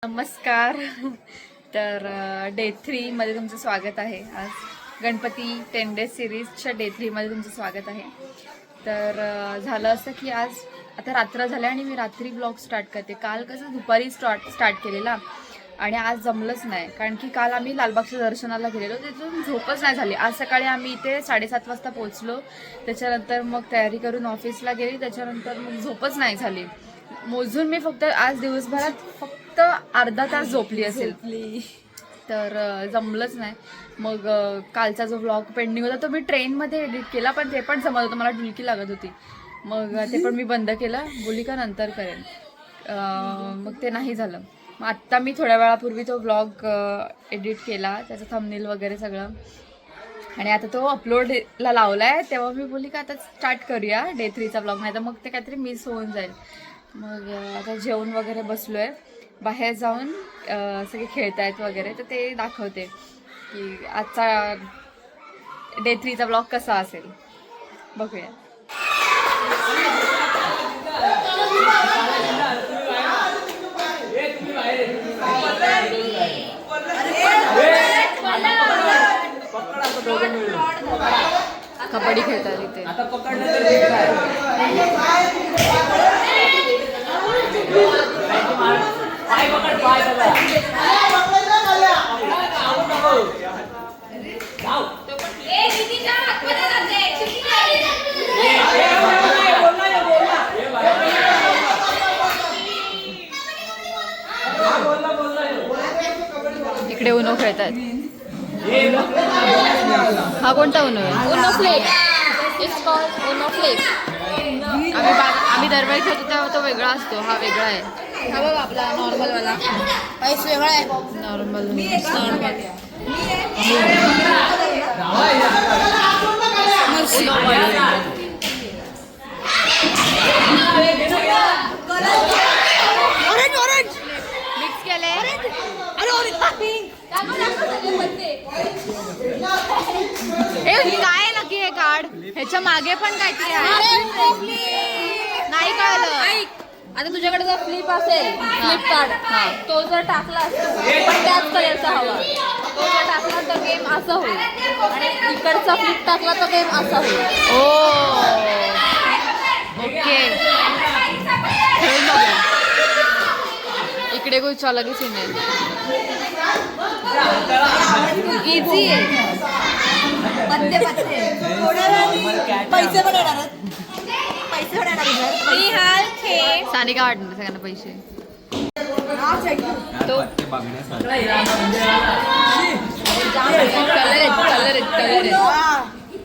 नमस्कार. तर डे 3 मध्ये तुमचं स्वागत आहे. आज गणपती 10 डेज सिरीजच्या डे 3 मध्ये तुमचं स्वागत आहे. तर झालं असं की आज आता रात्र झाल्या आणि मी रात्री ब्लॉग स्टार्ट करते. काल कसं दुपारी स्टार्ट केलेला आणि आज जमलंच नाही, कारण की काल आम्ही लालबागच्या दर्शनाला गेलेलो, तिथून झोपच नाही झाली. आज सकाळी आम्ही इथे 7:30 वाजता पोहोचलो. त्याच्यानंतर मग तयारी करून ऑफिसला गेली. त्याच्यानंतर मग झोपच नाही झाली. मोजून मी फक्त आज दिवसभरात फक्त अर्धा तास झोपली असेल. तर जमलंच नाही. मग कालचा जो व्लॉग पेंडिंग होता तो मी ट्रेनमध्ये एडिट केला, पण ते पण जमत होतं, मला डुलकी लागत होती. मग ते पण मी बंद केलं, बोली का नंतर करेन. मग ते नाही झालं. मग आत्ता मी थोड्या वेळापूर्वी तो व्लॉग एडिट केला, त्याचं थंबनेल वगैरे सगळं, आणि आता तो अपलोडला लावला आहे. तेव्हा मी बोलली का आता स्टार्ट करूया डे 3चा व्लॉग, नाही तर मग ते काहीतरी मिस होऊन जाईल. मग आता जेवण वगैरे बसलो आहे. बाहेर जाऊन सगळे खेळतायत वगैरे, तर ते दाखवते की आजचा डे 3चा व्लॉग कसा असेल, बघूया. कबड्डी खेळतात इथे. इकडे उनो खेळतात. हा कोणता उनो आहे? Uno flip. It's called Uno flip. आम्ही दरवेळी खेळतो तेव्हा तो वेगळा असतो, हा वेगळा आहे. हा बघ आपला नॉर्मल वाला पैस वेगळा आहे. नॉर्मल मिक्स केले. हे काय नक्की हे कार्ड? ह्याच्या मागे पण काहीतरी आहे, नाही कळलं. आता तुझ्याकडे जर फ्लिप असेल, फ्लिप कार्ड, तो जर टाकला पण त्याच कलरचा हवा, तो जर टाकला तर गेम असा होईल, आणि इकडचा फ्लिप टाकला तर गेम असा होईल. ओके, खेळून बघूया. इकडे कुछ अलग ही सीन है. इझी आहे. पैसे पण येणार, पैसे पण येणार. सानिका वाटणार सगळ्यांना पैसे. तो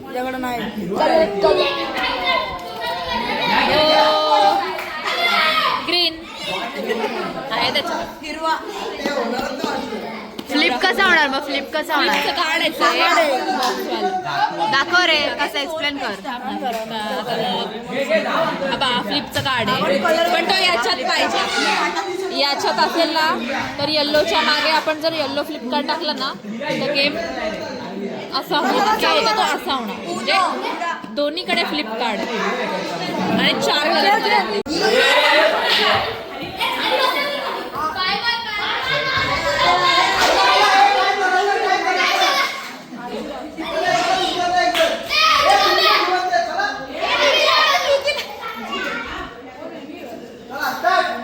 कलर नाही. ग्रीन आहे त्याच्यात. हिरवा. फ्लिप कसा होणार मग? फ्लिप कसा होणार? दाखव रे, कसं एक्सप्लेन कर. फ्लिपचं कार्ड आहे, पण तो याच्यात पाहिजे. याच्यात असेल ना तर येल्लोच्या मागे आपण जर येल्लो फ्लिप कार्ड टाकला ना तर गेम असा होता तो असा होणार. म्हणजे दोन्हीकडे फ्लिप कार्ड आणि 4 कलर.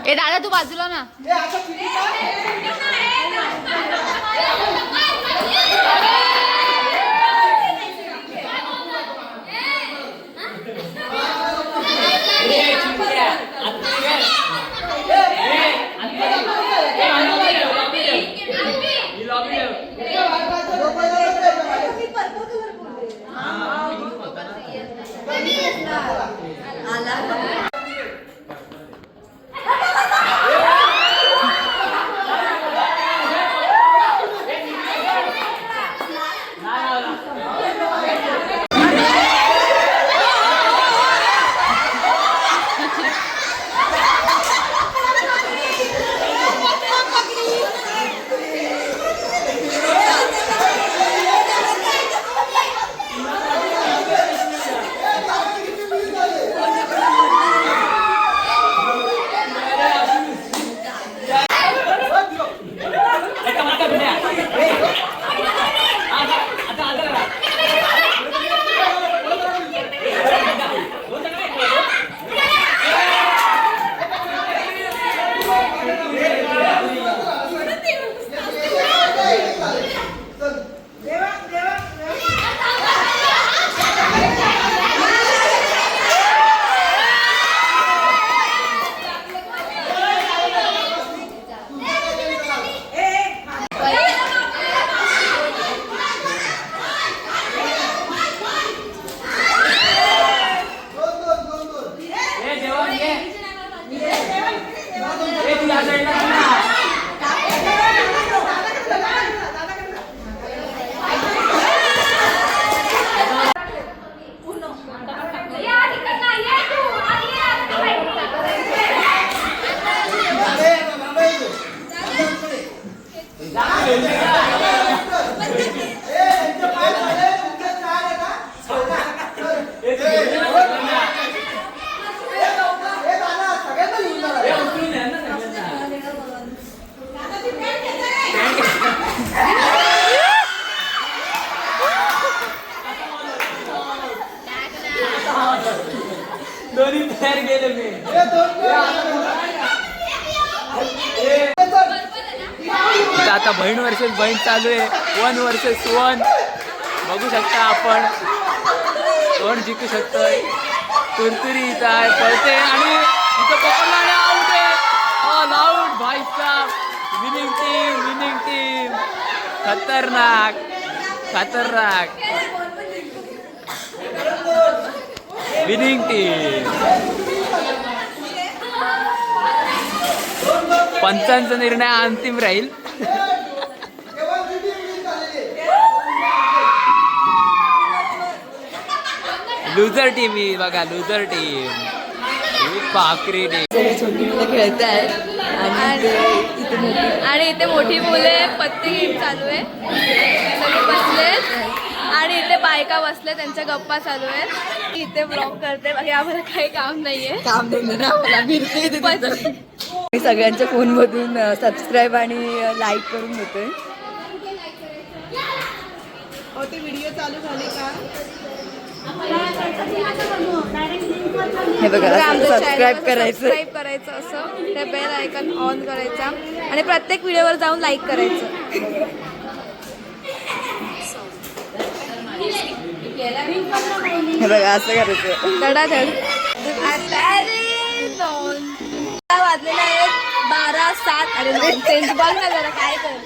ए दादा तू बाजूला ना. दोन्ही तयार गेले मी. इथं आता बहीण वर्सेस बहीण चालू आहे. 1 वर्सेस 1 बघू शकता आपण. कोण जिंकू शकतोय. तुरतुरी इथं आहे, पळते आणि इथं पकडला आणि आउट आहे. ऑल आउट भाई साहब. विनिंग टीम खतरनाक खतरनाक विनिंग टीम. पंचांचा निर्णय अंतिम राहील. लुझर टीम ही बघा, लुझर टीम पाखरी टीम. छोटी मुलं खेळत आहेत आणि इथे मोठी मुले पत्ते गेम चालू आहे. सगळे बसलेत आणि इथे बायका बसले, त्यांच्या गप्पा चालू आहेत. इथे ब्लॉग करते, बाकी आम्हाला काही काम नाहीये. काम देणार ना मला फिरते. मी सगळ्यांच्या फोनमधून सबस्क्राईब आणि लाईक करून घेतोय. ते व्हिडिओ चालू झाले का? हे बघा, सबस्क्राईब करायचं. सबस्क्राईब करायचं, असं ते बेल आयकॉन ऑन करायचा आणि प्रत्येक व्हिडिओवर जाऊन लाईक करायचं. हे बघा, असं करायचं. धडाधड. वाजलेले आहेत 12:07. अरे नॉनसेन्स, बघ ना जरा काय कर.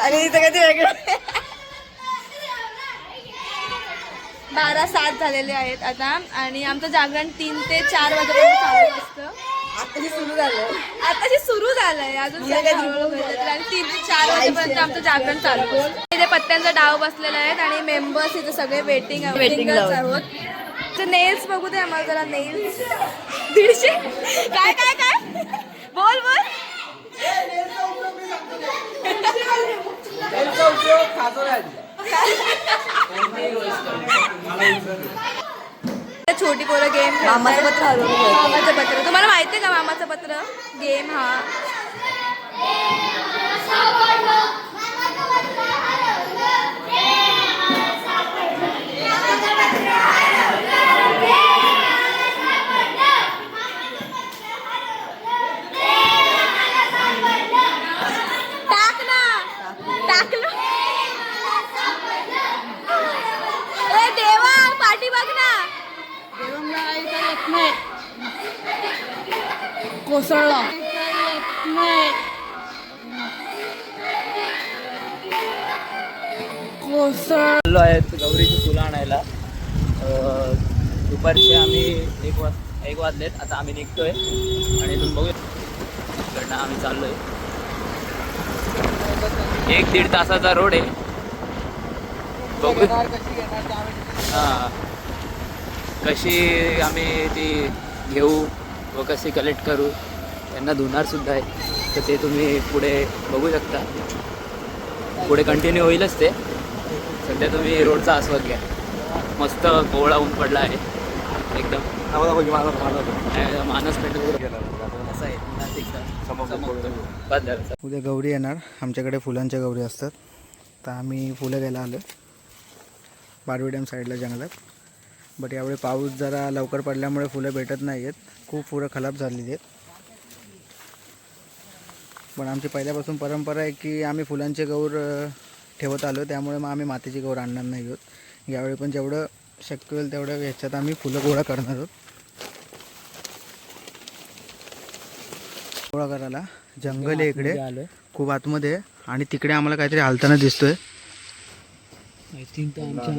आणि इथं कधी वेगळं 12:07 झालेले आहेत आता. आणि आमचं जागरण 3 ते 4 वाजेपर्यंत चालू असतं. आताची सुरू झालं. आताशी सुरू झालंय, अजून सगळे हळूहळू भेटत आणि 3 ते 4 वाजेपर्यंत आमचं जागरण चालू असतं. इथे पत्त्यांचा डाव बसलेला आहे आणि मेंबर्स इथे सगळे वेटिंग आहोत. तर नेल्स बघू दे आम्हाला जरा. नेल्स 150. काय काय काय बोल बोल. छोटी पोरं गेम. मामाचं पत्र हरवलं. मामाचं पत्र तुम्हाला माहिती आहे का? मामाचं पत्र गेम हा टाक ना. टाकलो. ए देवा, पाठी बघ ना. कोसळला. चाललो आहेत गौरीची फुलं आणायला. दुपारचे आम्ही एक वाजलेत. आता आम्ही निघतोय आणि इथून बघूया इकडनं आम्ही चाललोय. 1-1.5 तासाचा रोड आहे. बघू हां कशी आम्ही ती घेऊ व कशी कलेक्ट करू. त्यांना धुणार सुद्धा आहे, तर ते तुम्ही पुढे बघू शकता. पुढे कंटिन्यू होईलच ते. सध्या तुम्ही रोडचा आस्वाद घ्या. मस्त कोवळा ऊन पडला आहे एकदम. मानस पेट्रोल असं आहे. उद्या गौरी येणार. आमच्याकडे फुलांच्या गौरी असतात, तर आम्ही फुलं घ्यायला आलो बारवी डॅम साईडला जंगलात. बट यावेळी पाऊस जरा लवकर पडल्यामुळे फुलं भेटत नाही आहेत. खूप फुलं खराब झालेली आहेत. पण आमची पहिल्यापासून परंपरा आहे की आम्ही फुलांचे गौर ठेवत आलो, त्यामुळे मग आम्ही मातीची गौर आणणार नाही आहोत. यावेळी पण जेवढं शक्य होईल तेवढं ह्याच्यात आम्ही फुलं गोळा करणार आहोत. गोळा करायला जंगल आहे इकडे, खूप आतमध्ये आहे. आणि तिकडे आम्हाला काहीतरी हालताना दिसतोय.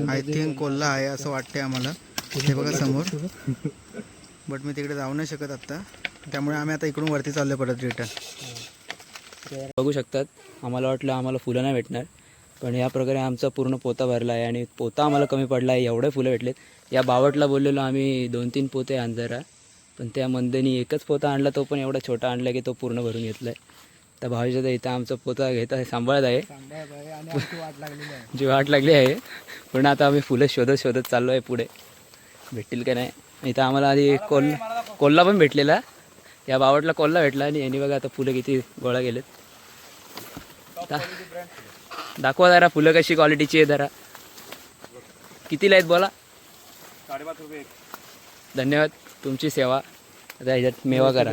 आय थिंक कोल्हा आहे असं वाटते आम्हाला. हे बघा समोर. बट मी तिकडे जाऊ नाही शकत आत्ता, त्यामुळे आम्ही आता इकडून वरती चाललो परत रिटर्न. बघू शकतात. आम्हाला वाटलं आम्हाला फुलं नाही भेटणार, पण या प्रकारे आमचा पूर्ण पोता भरला आहे. आणि पोता आम्हाला कमी पडला आहे, एवढे फुलं भेटलेत. या बावटला बोललेलो आम्ही 2-3 पोते आण जरा, पण त्या मंदेनी एकच पोता आणला, तो पण एवढा छोटा आणला की तो पूर्ण भरून घेतला आहे. तर भाऊच्या इथं आमचा पोता घेत आहे, सांभाळत आहे, सांभाळत आहे आणि आमची वाट लागलेली आहे. जी वाट लागली आहे. पण आता आम्ही फुलं शोधत शोधत चाललो आहे पुढे, भेटतील का नाही. इथं आम्हाला आधी कोल्हा पण भेटलेला, या बावटला कोल्हा भेटला आणि यांनी बघा आता फुलं किती गोळा गेलेत. दाखवा जरा फुलं कशी क्वालिटीची आहे जरा. कितीला आहेत बोला? 5.5 रुपये. धन्यवाद तुमची सेवा. आता ह्याच्यात मेवा करा,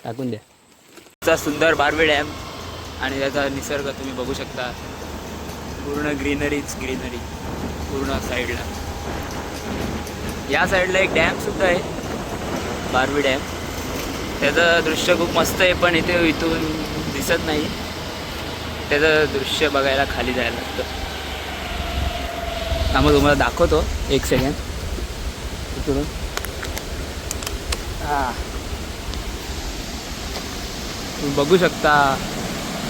टाकून द्या. चा सुंदर बारवे डॅम आणि त्याचा निसर्ग तुम्ही बघू शकता. पूर्ण ग्रीनरीच ग्रीनरी पूर्ण साईडला. या साईडला एक डॅमसुद्धा आहे, बारवी डॅम. त्याचं दृश्य खूप मस्त आहे, पण इथून दिसत नाही. त्याचं दृश्य बघायला खाली जायला लागतं. त्यामुळे तुम्हाला दाखवतो 1 सेकंड इकडून. तुम्ही बघू शकता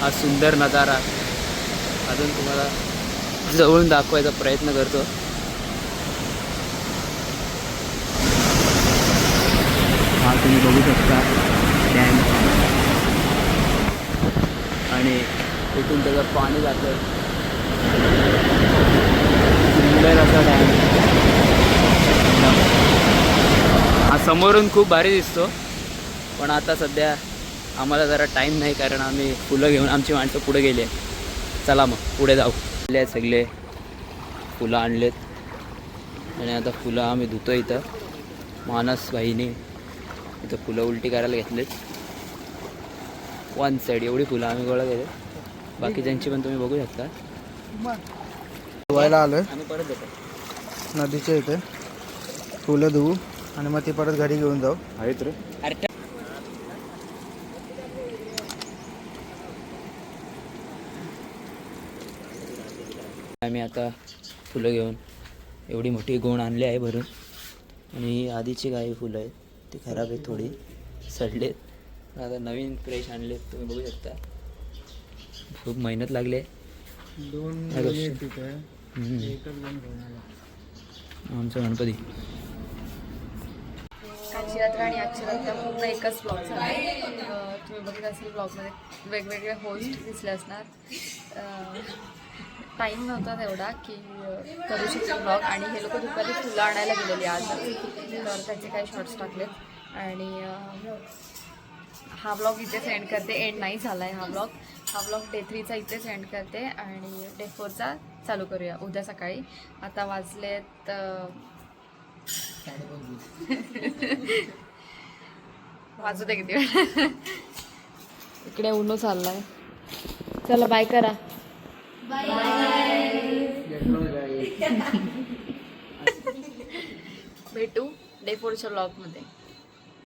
हा सुंदर नजारा. अजून तुम्हाला जवळून दाखवायचा प्रयत्न करतो. हा तुम्ही बघू शकता डॅम आणि इथून त्याचं पाणी जातं. सुंदर असा डॅम. हा समोरून खूप भारी दिसतो, पण आता सध्या आम्हाला जरा टाईम नाही, कारण आम्ही फुलं घेऊन आमची माणसं पुढे गेली आहे. चला मग पुढे जाऊ. सगळे फुलं आणलेत आणि आता फुलं आम्ही धुतो. इथं मानस भाईने इथं फुलं उलटी करायला घेतलेत. 1 साईड एवढी फुलं आम्ही गोळा केले. बाकीच्यांची पण तुम्ही बघू शकता. धुवायला आलोय आम्ही परत जातो नदीच्या इथे. फुलं धुवू आणि मग ती परत घरी घेऊन जाऊ. आहेत रे. आम्ही आता फुलं घेऊन एवढी मोठी गोण आणली आहे भरून. आणि ही आधीची काही फुलं आहेत, ती खराब आहेत, थोडी सडलेत. आता नवीन फ्रेश आणलेत, तुम्ही बघू शकता. खूप मेहनत लागली आहे. 2 तिथे एकच घेऊन आलो. आमचा गणपती. कालची रात्र आणि आजची रात्र पूर्ण एकच ब्लॉग झाला. तुम्ही बघित असेल ब्लॉगमध्ये वेगवेगळे होस्ट दिसले असणार. टाईम नव्हता तेवढा की करू शकतो ब्लॉग. आणि हे लोक दुपारी फुलं आणायला गेलेली आज, तर त्याचे काही शॉर्ट्स टाकलेत. आणि हा ब्लॉग इथेच एंड करते. एंड नाही झाला आहे हा ब्लॉग डे 3चा इथेच एंड करते आणि डे 4चा चालू करूया उद्या सकाळी. आता वाजलेत वाजू दे किती वेळ. इकडे उन्हो चाललाय. चला बाय करा. भेटू डे 4च्या ब्लॉगमध्ये.